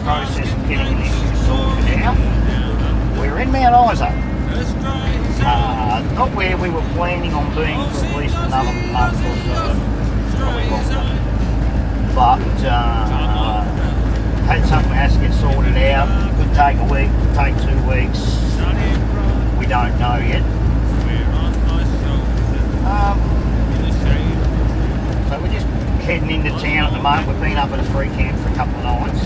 process of getting this sorted out. We're in Mount Isa. Not where we were planning on being for at least another month or so, probably longer. But had something that has to get sorted out. Could take a week, could take 2 weeks. We don't know yet. So we're just heading into town at the moment. We've been up at a free camp for a couple of nights.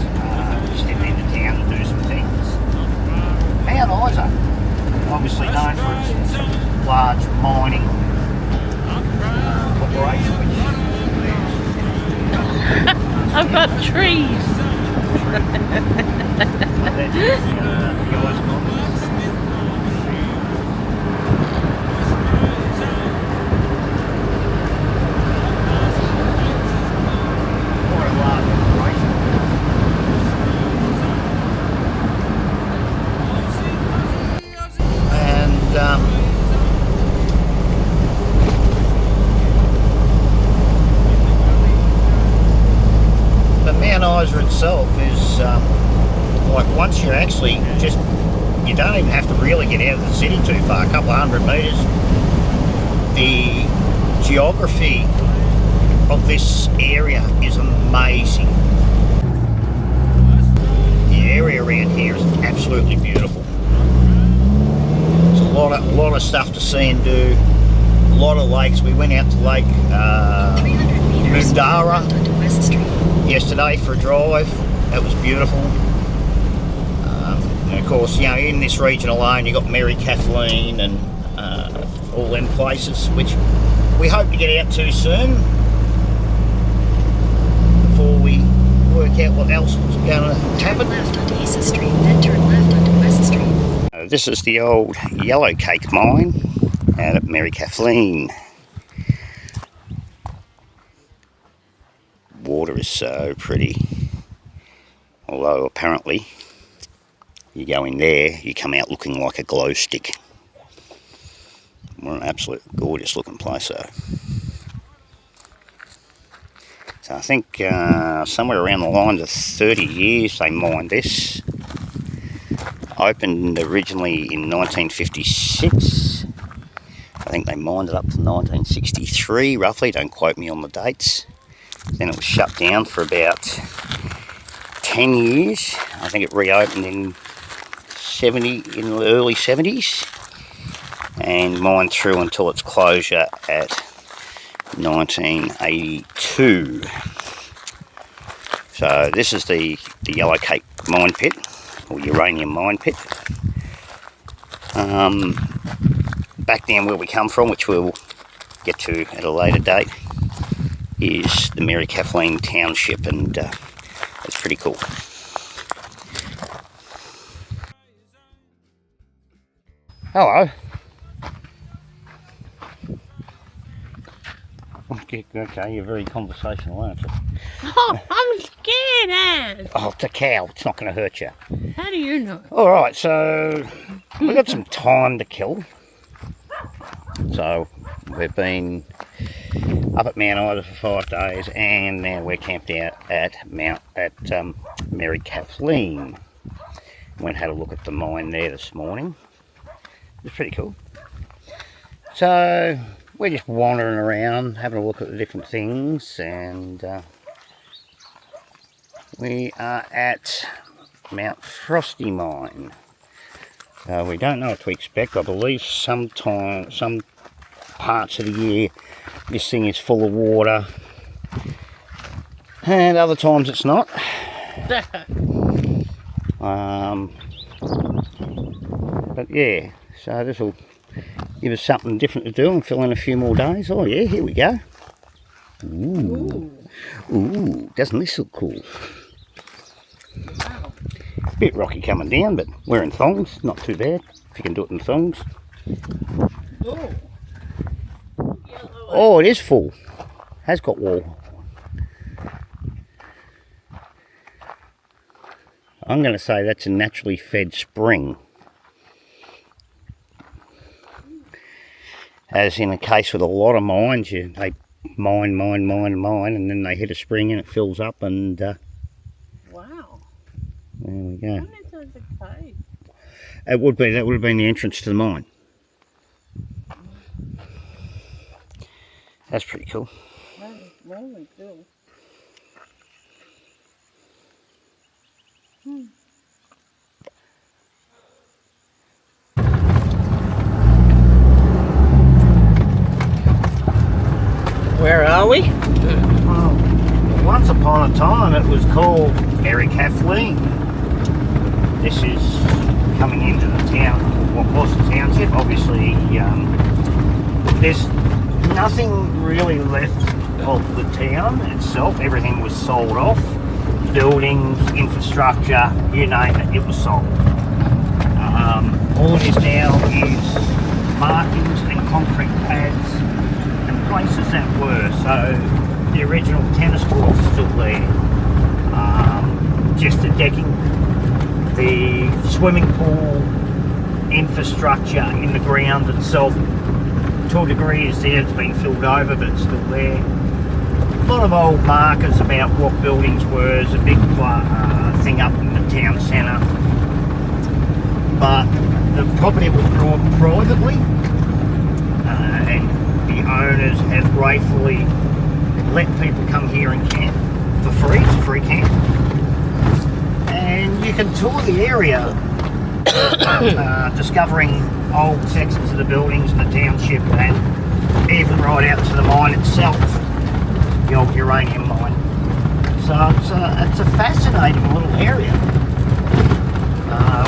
Just heading into town to do some things. Mount Isa, obviously known for its large mining operation. I've got trees. Mount Isa itself is like once you're actually just, you don't even have to really get out of the city too far, a couple of 100 metres. The geography of this area is amazing. The area around here is absolutely beautiful. There's a lot of stuff to see and do. A lot of lakes. We went out to Lake Mundara yesterday for a drive. That was beautiful. And of course, you know, in this region alone, you've got Mary Kathleen and all them places, which we hope to get out to soon before we work out what else is going to happen. Turn left onto East Street, then turn left onto West Street. This is the old yellow cake mine out at Mary Kathleen. Water is so pretty, although apparently you go in there, you come out looking like a glow stick. What an absolute gorgeous looking place though. So I think somewhere around the lines of 30 years they mined this. Opened originally in 1956. I think they mined it up to 1963 roughly, don't quote me on the dates. Then it was shut down for about 10 years. I think it reopened in the early 70s and mined through until its closure at 1982. So this is the yellow cake mine pit, or uranium mine pit. Back down where we come from, which we'll get to at a later date, is the Mary Kathleen township, and it's pretty cool. Hello. Okay, you're very conversational, aren't you? Oh, I'm scared as. Oh, it's a cow. It's not going to hurt you. How do you know? All right, so we've got some time to kill. So we've been up at Mount Isa for 5 days, and now we're camped out at Mary Kathleen. Went and had a look at the mine there this morning. It's pretty cool. So we're just wandering around, having a look at the different things, and we are at Mount Frosty Mine. We don't know what to expect. I believe some parts of the year this thing is full of water, and other times it's not. But yeah, so this will give us something different to do and fill in a few more days. Oh yeah, here we go. Ooh, doesn't this look cool? Wow. Bit rocky coming down, but wearing thongs, not too bad if you can do it in thongs. Oh. Oh, it is full. Has got wall. I'm going to say that's a naturally fed spring. As in the case with a lot of mines, they mine, and then they hit a spring and it fills up, and Wow. There we go. What is this, a cave? That would have been the entrance to the mine. That's pretty cool. That is really cool. Where are we? Well, once upon a time it was called Kathleen. This is coming into the town, what was the township. Obviously, there's nothing really left of the town itself. Everything was sold off. Buildings, infrastructure, you name it, it was sold. All it is now is markings and concrete pads and places that were. So the original tennis courts are still there. Just the decking, the swimming pool infrastructure in the ground itself to a degree is there. It's been filled over, but it's still there. A lot of old markers about what buildings were. There's a big thing up in the town centre, but the property was bought privately, and the owners have gratefully let people come here and camp for free. It's a free camp, and you can tour the area, discovering old sections of the buildings in the township, and even right out to the mine itself, the old uranium mine. So it's a fascinating little area.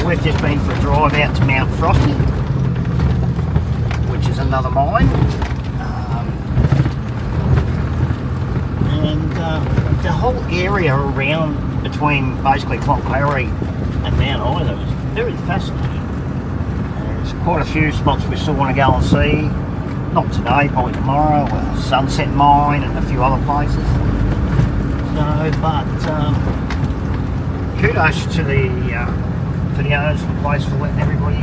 We've just been for a drive out to Mount Frosty, which is another mine. And the whole area around between basically Clonclarry and Mount Isa was very fascinating. There's quite a few spots we still want to go and see. Not today, probably tomorrow. Well, Sunset Mine and a few other places. So, but kudos to the owners of the place for letting everybody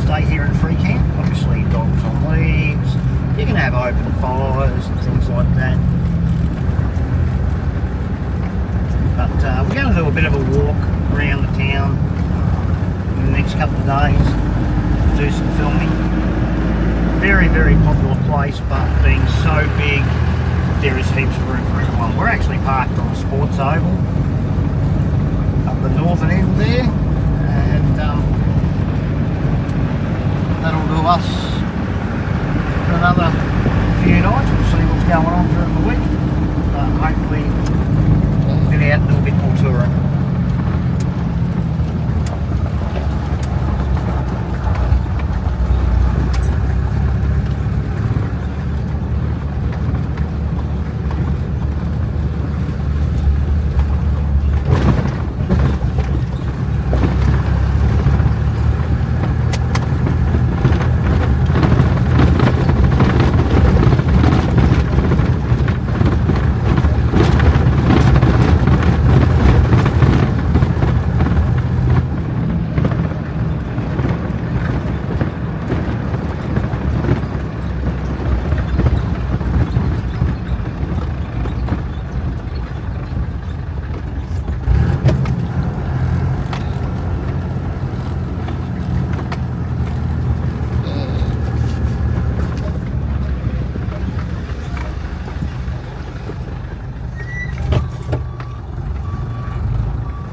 stay here in free camp. Obviously, dogs on leads. You can have open fires and things like that. But we're going to do a bit of a walk around the town in the next couple of days. Do some filming. Very, very popular place, but being so big, there is heaps of room for everyone. We're actually parked on the sports oval up the northern end there, and that'll do us for another few nights. We'll see what's going on during the week. Hopefully we'll get out and do a bit more touring.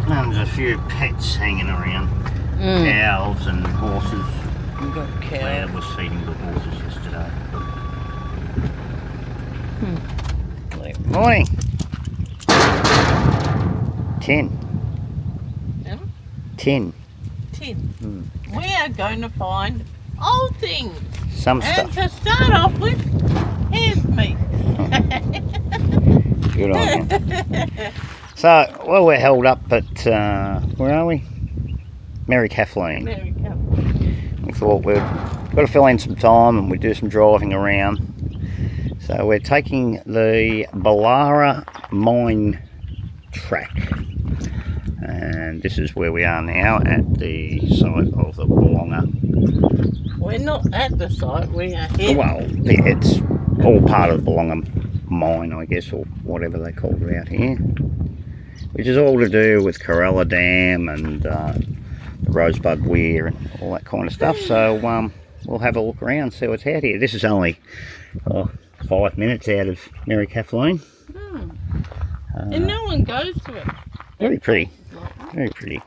There's a few pets hanging around, cows and horses. We've got cows. Dad was feeding the horses yesterday. Morning. 10. Yeah? 10. 10. We are going to find old things. Some And stuff. to start off with, here's me. Good on you. So, well, we're held up at, where are we? Kathleen. Very careful. We thought we'd got to fill in some time and we'd do some driving around. So we're taking the Ballara mine track. And this is where we are now, at the site of the Balonga. We're not at the site, we are here. Well, it's all part of the Balonga mine, I guess, or whatever they call it out here. which is all to do with Corella Dam and the Rosebud Weir and all that kind of stuff. So we'll have a look around, see what's out here. This is only 5 minutes out of Mary Kathleen. And no one goes to it. Very pretty, very pretty.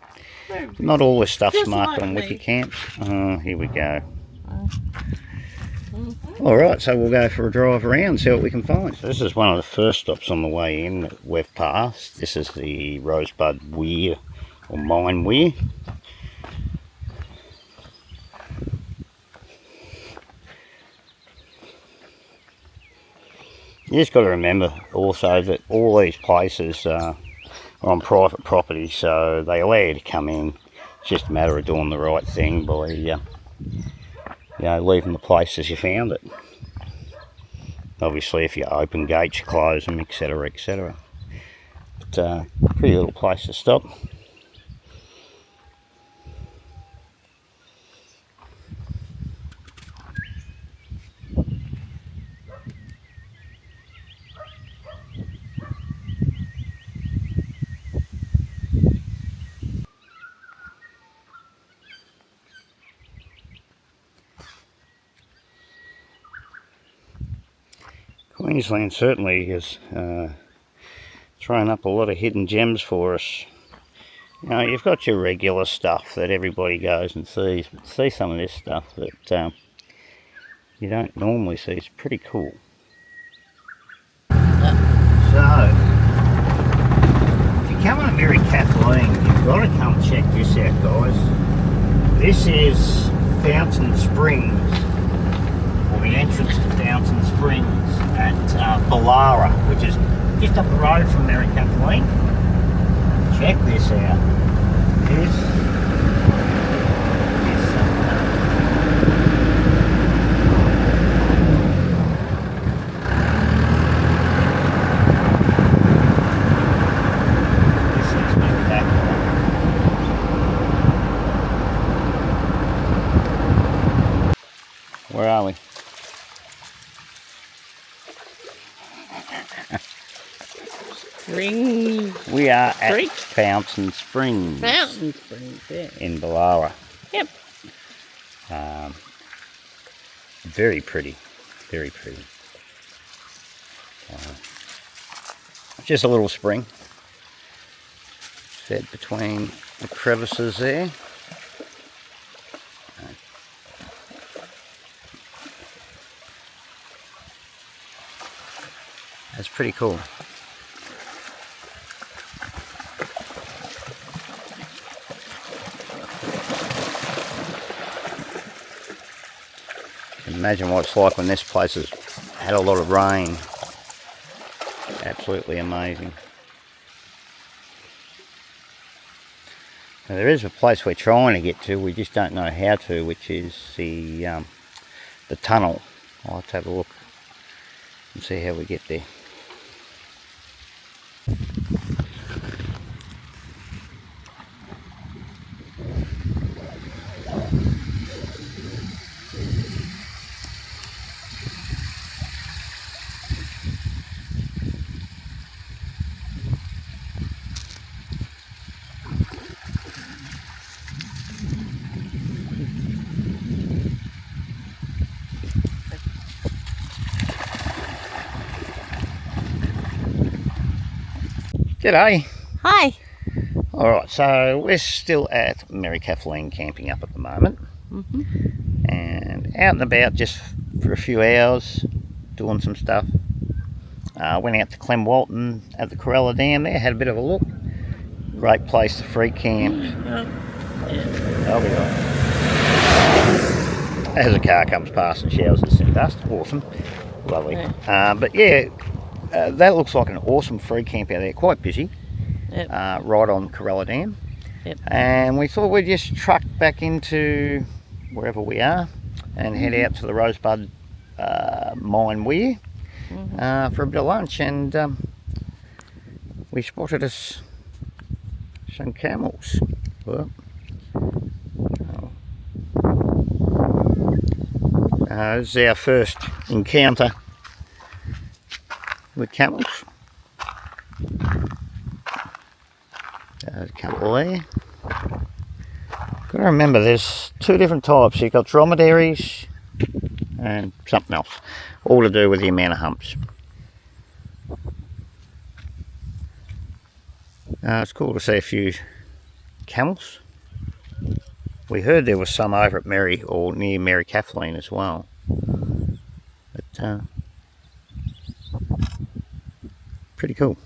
Not all this stuff's Just marked like on me. wiki camps. Oh, here we go. Alright, so we'll go for a drive around, see what we can find. So this is one of the first stops on the way in that we've passed. This is the Rosebud Weir, or Mine Weir. You just got to remember also that all these places are on private property, so they allow you to come in. It's just a matter of doing the right thing by leaving the place as you found it. Obviously if you open gates, you close them, etc, etc. But pretty little place to stop. Queensland certainly has thrown up a lot of hidden gems for us. You know, you've got your regular stuff that everybody goes and sees, but see some of this stuff that you don't normally see. It's pretty cool. So, if you're coming to Mary Kathleen, you've got to come check this out, guys. This is Fountain Springs, or the entrance to Fountain Springs at Ballara, which is just up the road from Mary Kathleen. Check this out. This is spectacular. Where are we? We are at Creek? Fountain Springs. Fountain Springs, yeah. In Ballara. Yep. Very pretty, very pretty. Just a little spring fed between the crevices there. That's pretty cool. Imagine what it's like when this place has had a lot of rain. Absolutely amazing. Now, there is a place we're trying to get to, we just don't know how to, which is the tunnel. I'll have to have a look and see how we get there. G'day. Hi. Alright, so we're still at Mary Kathleen camping up at the moment. And out and about just for a few hours doing some stuff. Went out to Clem Walton at the Corella Dam there, had a bit of a look. Great place to free camp. I'll be right. As a car comes past and showers us in dust, awesome, lovely. But yeah, that looks like an awesome free camp out there, quite busy. Yep. Right on Corella Dam. Yep. And we thought we'd just truck back into wherever we are and head out to the Rosebud Mine Weir for a bit of lunch, and we spotted us some camels. Well, this is our first encounter with camels. couple there. Got to remember there's two different types. You've got dromedaries and something else, all to do with the amount of humps. It's cool to see a few camels. We heard there was some over at Mary, or near Mary Kathleen as well. But pretty cool.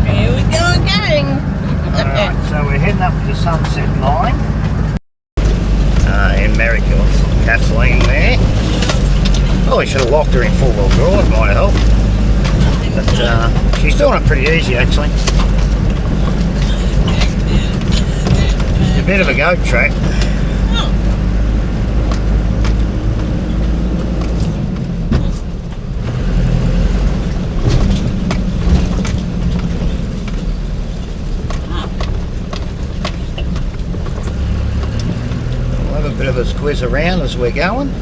Here we go again. Alright, so we're heading up to the sunset line. In Mary Kathleen there. Probably should have locked her in four-wheel drive, might have helped. But she's doing it pretty easy actually. It's a bit of a goat track. We'll have a bit of a squiz around as we're going.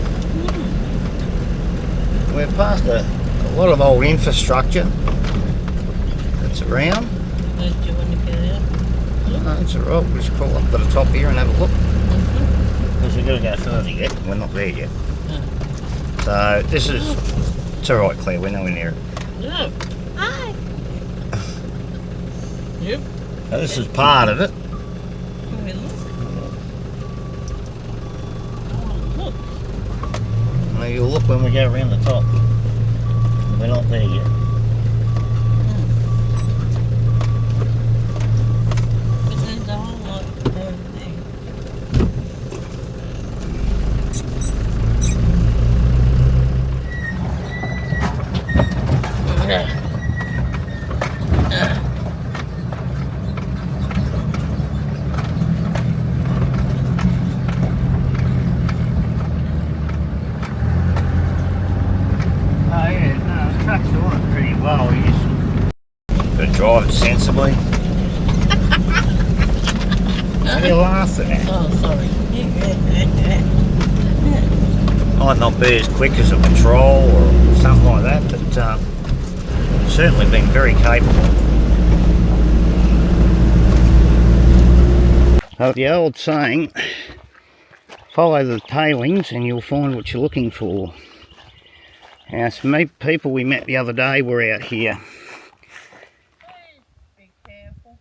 We're past a lot of old infrastructure that's around. Do you want to get out? No, that's alright, we'll just crawl up to the top here and have a look. Because we've got to go further yet, we're not there yet. So this is, it's alright Claire, we're nowhere near it. No. Hi. Yep. Now, this is part of it. Can we look? Oh, look. Now you'll look when we go around the top. We're not there yet. But there's a whole lot over there. Oh yeah, no, the truck's doing it pretty well. Got to drive it sensibly. What are you laughing at? Oh, sorry. Might not be as quick as a patrol or something like that, but certainly been very capable. So the old saying, follow the tailings and you'll find what you're looking for. Now some people we met the other day were out here. Be careful.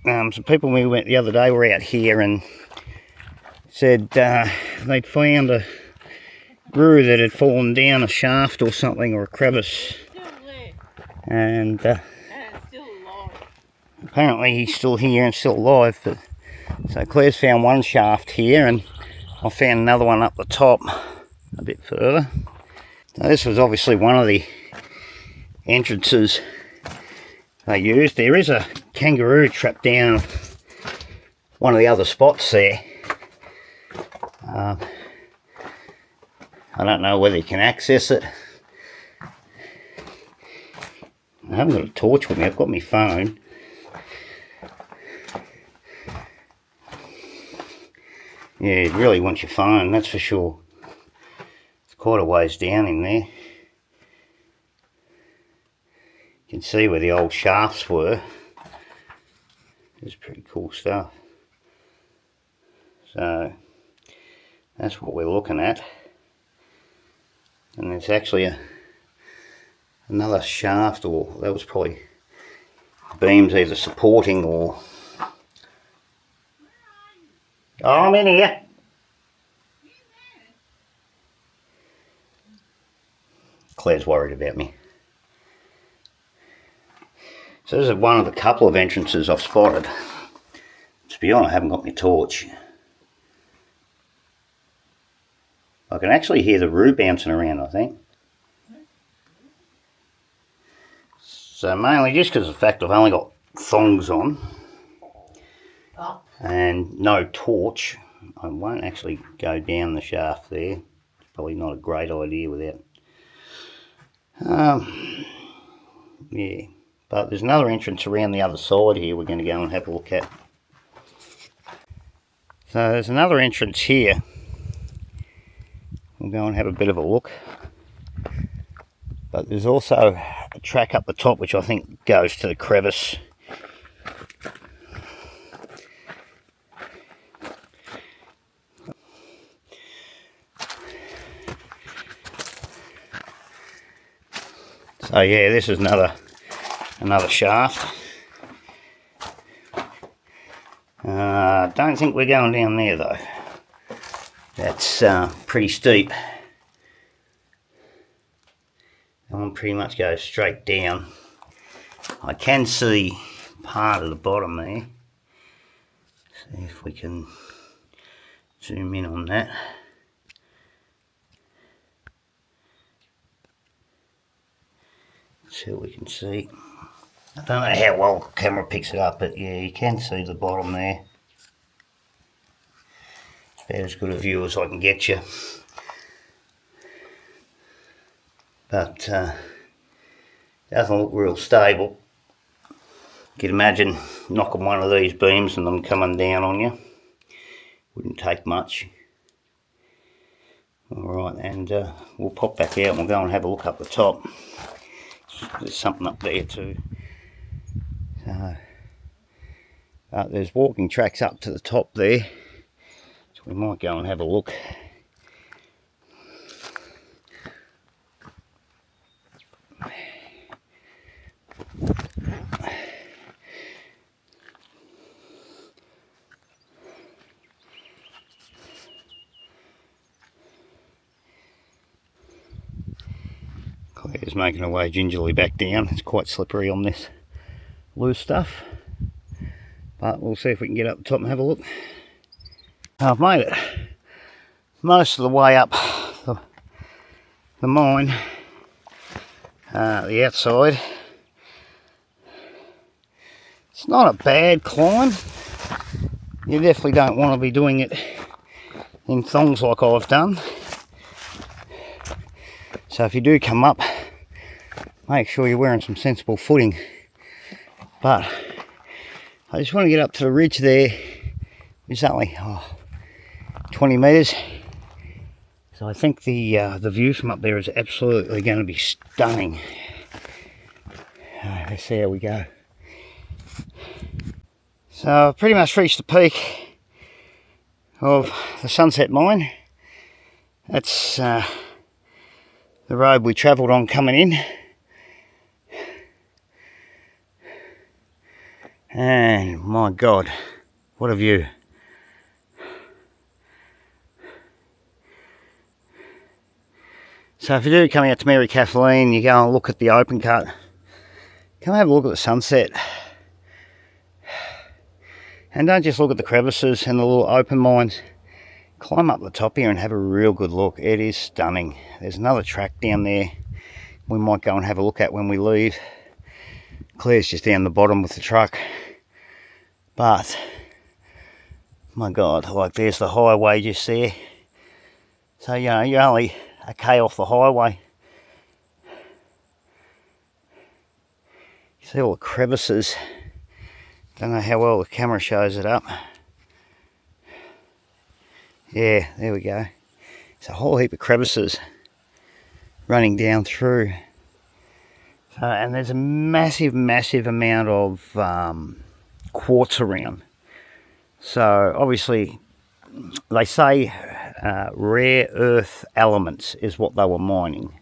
Some people we met the other day were out here and said they'd found a brew that had fallen down a shaft or something, or a crevice, Still there. and And it's still alive. apparently he's still here and still alive. But so Claire's found one shaft here and I found another one up the top a bit further. So this was obviously one of the entrances they used. There is a kangaroo trapped down one of the other spots there. I don't know whether you can access it. I haven't got a torch with me, I've got my phone. Yeah, you really want your phone, that's for sure. It's quite a ways down in there. You can see where the old shafts were. It's pretty cool stuff. So that's what we're looking at. And there's actually another shaft, or that was probably beams either supporting or... Oh, I'm in here. Claire's worried about me. So this is one of the couple of entrances I've spotted. To be honest, I haven't got my torch. I can actually hear the roo bouncing around, I think. So mainly just because of the fact I've only got thongs on and no torch, I won't actually go down the shaft there. It's probably not a great idea without. Yeah, but there's another entrance around the other side here we're going to go and have a look at. So there's another entrance here. We'll go and have a bit of a look. But there's also a track up the top which I think goes to the crevice. So yeah, this is another shaft. Don't think we're going down there though. That's pretty steep. That one pretty much goes straight down. I can see part of the bottom there. See if we can zoom in on that. See what we can see. I don't know how well the camera picks it up, but yeah, you can see the bottom there. About as good a view as I can get you. But doesn't look real stable. You can imagine knocking one of these beams and them coming down on you. Wouldn't take much. Alright, and we'll pop back out and we'll go and have a look up the top. There's something up there too. So, there's walking tracks up to the top there. So we might go and have a look. Claire's making her way gingerly back down. It's quite slippery on this loose stuff, but we'll see if we can get up the top and have a look. I've made it most of the way up the mine, the outside. It's not a bad climb. You definitely don't want to be doing it in thongs like I've done. So if you do come up, make sure you're wearing some sensible footing. But I just want to get up to the ridge there. It's only 20 metres. So I think the view from up there is absolutely going to be stunning. Let's see how we go. So I've pretty much reached the peak of the Sunset Mine. That's the road we travelled on coming in, and my God, what a view. So if you do come out to Mary Kathleen, you go and look at the open cut, come have a look at the sunset, and don't just look at the crevices and the little open mines. Climb up the top here and have a real good look. It is stunning. There's another track down there we might go and have a look at when we leave. Claire's just down the bottom with the truck, but my God, like there's the highway just there. So you know, you're only a K off the highway. You see all the crevices. Don't know how well the camera shows it up. Yeah, there we go. It's a whole heap of crevices running down through. So, and there's a massive amount of quartz around. So obviously they say rare earth elements is what they were mining.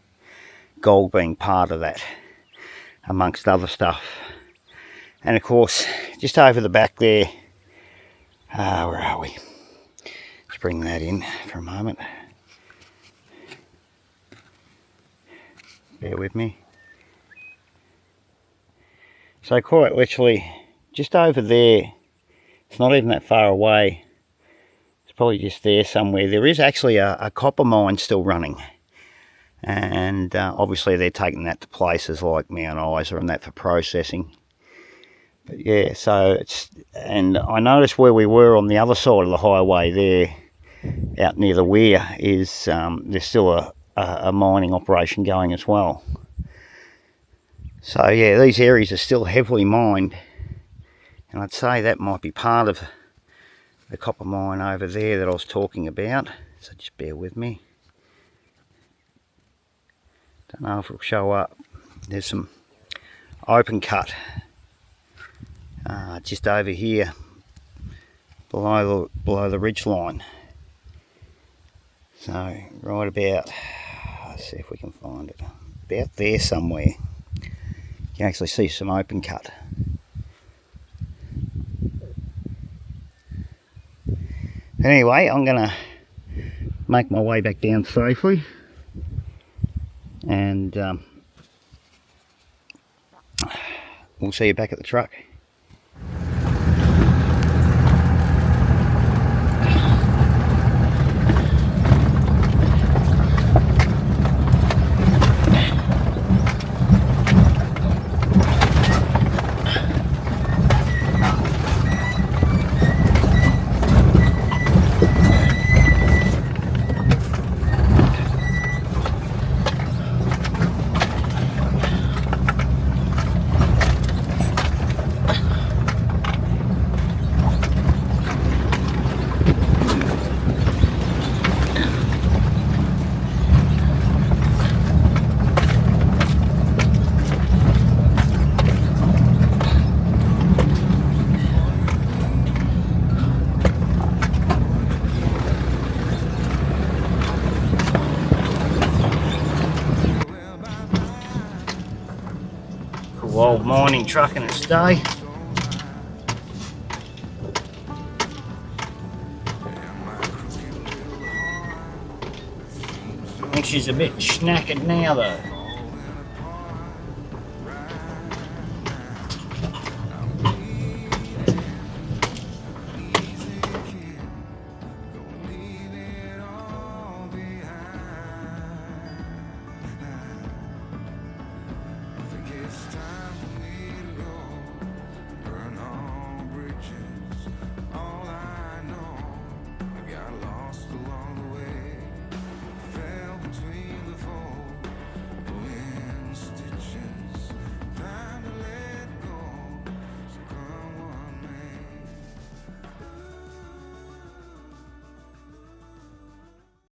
Gold being part of that, amongst other stuff. And of course, just over the back there, where are we? Bring that in for a moment. Bear with me. So quite literally, just over there, it's not even that far away. It's probably just there somewhere. There is actually a copper mine still running. And obviously they're taking that to places like Mount Isa and that for processing. But yeah, so it's, and I noticed where we were on the other side of the highway there, out near the weir, is there's still a mining operation going as well. So yeah, these areas are still heavily mined, and I'd say that might be part of the copper mine over there that I was talking about. So just bear with me. Don't know if it'll show up. There's some open cut just over here below the ridge line. So right about, let's see if we can find it, about there somewhere. You can actually see some open cut. Anyway, I'm going to make my way back down safely, and we'll see you back at the truck. Old mining truck in its day. I think she's a bit knackered now though.